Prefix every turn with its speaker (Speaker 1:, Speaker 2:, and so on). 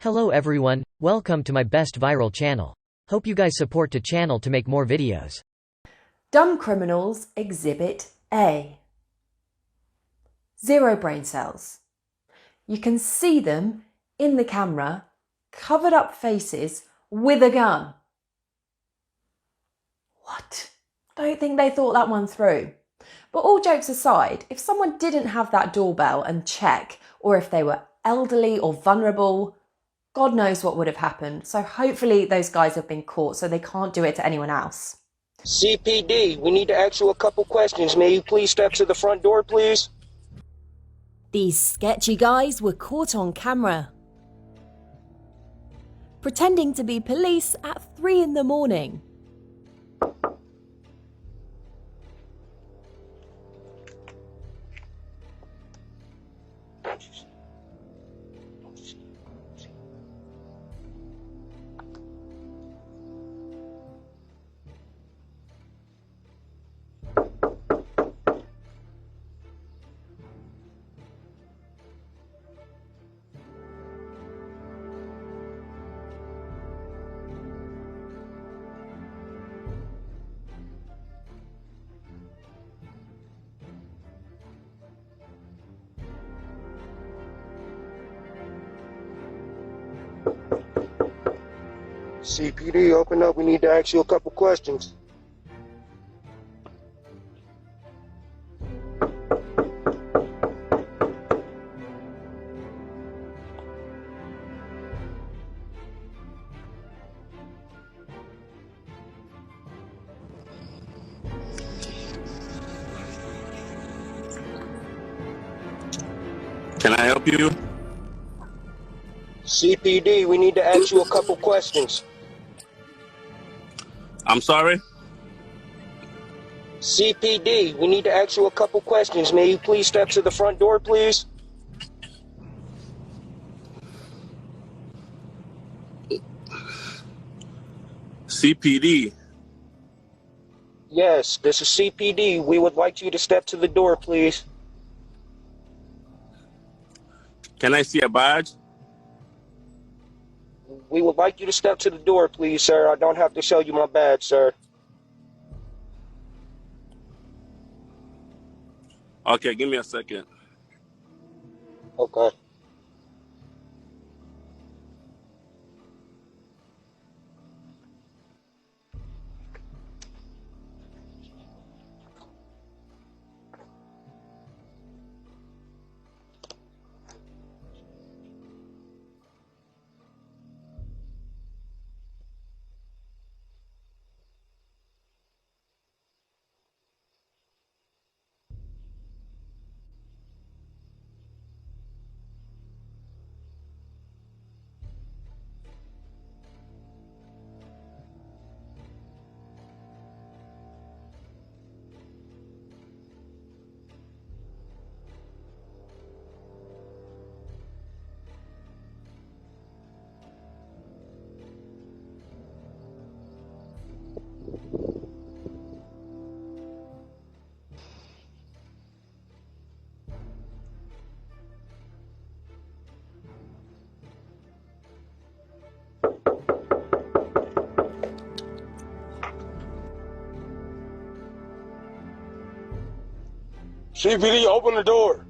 Speaker 1: Hello everyone, welcome to my best viral channel. Hope you guys support the channel to make more videos.
Speaker 2: Dumb criminals exhibit A. 0 brain cells. You can see them in the camera, covered up faces with a gun. What? Don't think they thought that one through. But all jokes aside, if someone didn't have that doorbell and check, or if they were elderly or vulnerable, God knows what would have happened. So hopefully those guys have been caught so they can't do it to anyone else.
Speaker 3: CPD, we need to ask you a couple questions. May you please step to the front door, please?
Speaker 2: These sketchy guys were caught on camera, pretending to be police at 3 in the morning.
Speaker 3: CPD, open up. We need to ask you a couple questions.
Speaker 4: Can I help you?
Speaker 3: CPD, we need to ask you a couple questions.
Speaker 4: I'm sorry?
Speaker 3: CPD, we need to ask you a couple questions. May you please step to the front door, please?
Speaker 4: CPD.
Speaker 3: Yes, this is CPD. We would like you to step to the door, please.
Speaker 4: Can I see a badge?
Speaker 3: We would like you to step to the door, please, sir. I don't have to show you my badge, sir.
Speaker 4: Okay, give me a second.
Speaker 3: Okay.
Speaker 5: CPD, open the door.